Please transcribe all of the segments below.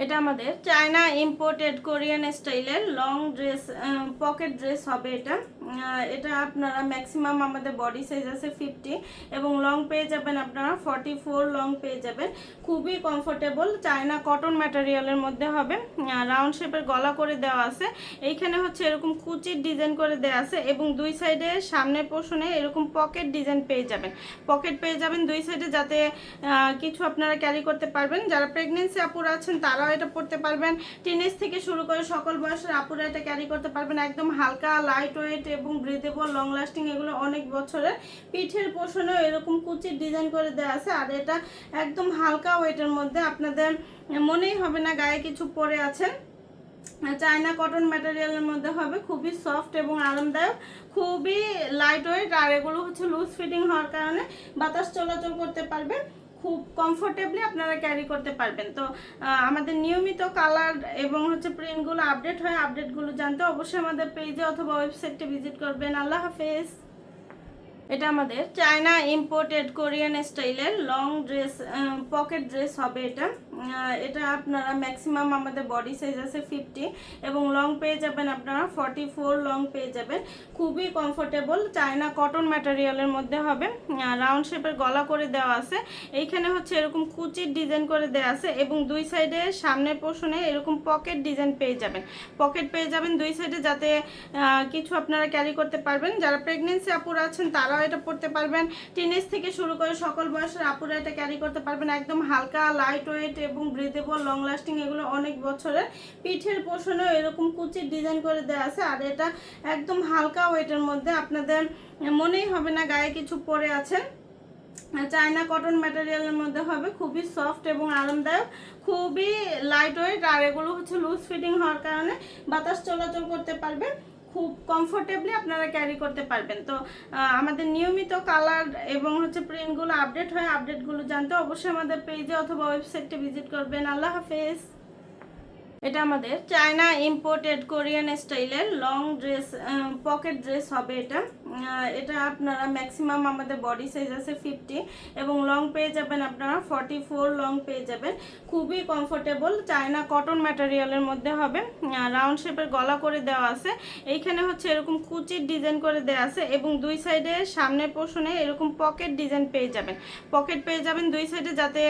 এটা আমাদের China imported Korean স্টাইলের লং ড্রেস, পকেট ড্রেস হবে এটা। এটা আপনারা ম্যাক্সিমাম আমাদের বডি সাইজ আছে 50 এবং লং পেয়ে যাবেন আপনারা 44 লং পেয়ে যাবেন। খুবই কমফোর্টেবল চায়না কটন ম্যাটেরিয়ালের মধ্যে হবে। রাউন্ড শেপের গলা করে দেওয়া আছে, এইখানে হচ্ছে এরকম কুচির ডিজাইন করে দেওয়া আছে এবং দুই সাইডে সামনের পোর্শনে এরকম পকেট ডিজাইন পেয়ে যাবেন। পকেট পেয়ে যাবেন দুই সাইডে, যাতে কিছু আপনারা ক্যারি করতে পারবেন। যারা প্রেগনেন্সি আপুরা আছেন তারাও এটা পরতে পারবেন। টিনেজ থেকে শুরু করে সকল বয়সের আপুরা এটা ক্যারি করতে পারবেন। একদম হালকা, লাইট ওয়েট এবং ব্রিদেবল, লং লাস্টিং, এগুলো অনেক বছরের। পিঠের পোর্শনেও এরকম কুচির ডিজাইন করে দেওয়া আছে আর এটা একদম হালকা ওয়েটের মধ্যে, আপনাদের মনেই হবে না গায়ে কিছু পরে আছেন। চায়না কটন ম্যাটেরিয়ালের মধ্যে হবে, খুবই সফট এবং আরামদায়ক, খুবই লাইট ওয়েট। আর এগুলো হচ্ছে লুজ ফিটিং হওয়ার কারণে বাতাস চলাচল করতে পারবে, খুব কমফোর্টেবলি আপনারা ক্যারি করতে পারবেন। তো আমাদের নিয়মিত কালার এবং হচ্ছে প্রিন্টগুলো আপডেট হয়, আপডেটগুলো জানতে অবশ্যই আমাদের পেজে অথবা ওয়েবসাইটে ভিজিট করবেন। আল্লাহ হাফেজ। এটা আমাদের চায়না ইম্পোর্টেড কোরিয়ান স্টাইলের লং ড্রেস, পকেট ড্রেস হবে এটা। এটা আপনারা ম্যাক্সিমাম আমাদের বডি সাইজ আছে 50 এবং লং পেয়ে যাবেন আপনারা 44 লং পেয়ে যাবেন। খুবই কমফোর্টেবল চায়না কটন ম্যাটেরিয়ালের মধ্যে হবে। রাউন্ড শেপের গলা করে দেওয়া আছে, এইখানে হচ্ছে এরকম কুচির ডিজাইন করে দেওয়া আছে এবং দুই সাইডে সামনের পোর্শনে এরকম পকেট ডিজাইন পেয়ে যাবেন। পকেট পেয়ে যাবেন দুই সাইডে, যাতে কিছু আপনারা ক্যারি করতে পারবেন। যারা প্রেগনেন্সি আপুরা আছেন তারাও এটা পরতে পারবেন। টিনেজ থেকে শুরু করে সকল বয়সের আপুরা এটা ক্যারি করতে পারবেন। একদম হালকা, লাইট ওয়েট এবং ব্রিদেবল, লং লাস্টিং, এগুলো অনেক বছরের। পিঠের পোর্শনেও এরকম কুচির ডিজাইন করে দেওয়া আছে আর এটা একদম হালকা ওয়েটের মধ্যে, আপনাদের মনেই হবে না গায়ে কিছু পরে আছেন। চায়না কটন ম্যাটেরিয়ালের মধ্যে হবে, খুবই সফট এবং আরামদায়ক, খুবই লাইট ওয়েট। আর এগুলো হচ্ছে লুজ ফিটিং হওয়ার কারণে বাতাস চলাচল করতে পারবে, খুব কমফোর্টেবলি আপনারা ক্যারি করতে পারবেন। তো আমাদের নিয়মিত কালার এবং হচ্ছে প্রিন্টগুলো আপডেট হয়, আপডেটগুলো জানতে অবশ্যই আমাদের পেজে অথবা ওয়েবসাইটে ভিজিট করবেন। আল্লাহ হাফেজ। এটা আমাদের চায়না ইম্পোর্টেড কোরিয়ান স্টাইলের লং ড্রেস, পকেট ড্রেস হবে এটা। এটা আপনারা ম্যাক্সিমাম আমাদের বডি সাইজ আছে 50 এবং লং পেয়ে যাবেন আপনারা 44 লং পেয়ে যাবেন। খুবই কমফোর্টেবল চায়না কটন ম্যাটেরিয়ালের মধ্যে হবে। রাউন্ড শেপের গলা করে দেওয়া আছে, এইখানে হচ্ছে এরকম কুচির ডিজাইন করে দেওয়া আছে এবং দুই সাইডে সামনের পোর্শনে এরকম পকেট ডিজাইন পেয়ে যাবেন। পকেট পেয়ে যাবেন দুই সাইডে, যাতে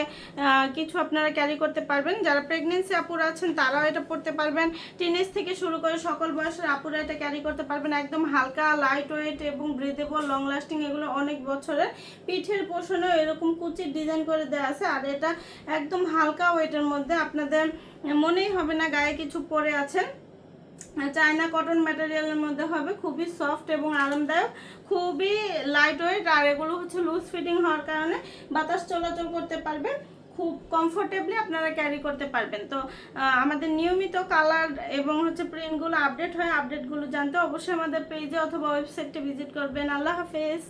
কিছু আপনারা ক্যারি করতে পারবেন। যারা প্রেগনেন্সি আপুরা আছেন তারাও এটা পরতে পারবেন। টিনেজ থেকে শুরু করে সকল বয়সের আপুরা এটা ক্যারি করতে পারবেন। একদম হালকা, লাইট ওয়েট এবং ব্রিদেবল, লং লাস্টিং, এগুলো অনেক বছরের। পিঠের পোর্শনেও এরকম কুচির ডিজাইন করে দেওয়া আছে আর এটা একদম হালকা ওয়েটের মধ্যে, আপনাদের মনেই হবে না গায়ে কিছু পরে আছেন। চায়না কটন ম্যাটেরিয়ালের মধ্যে হবে, খুবই সফট এবং আরামদায়ক, খুবই লাইট ওয়েট। আর এগুলো হচ্ছে লুজ ফিটিং হওয়ার কারণে বাতাস চলাচল করতে পারবে, খুব কমফোর্টেবলি আপনারা ক্যারি করতে পারবেন। তো আমাদের নিয়মিত কালার এবং হচ্ছে প্রিন্টগুলো আপডেট হয়, আপডেটগুলো জানতে অবশ্যই আমাদের পেজে অথবা ওয়েবসাইটে ভিজিট করবেন। আল্লাহ হাফেজ।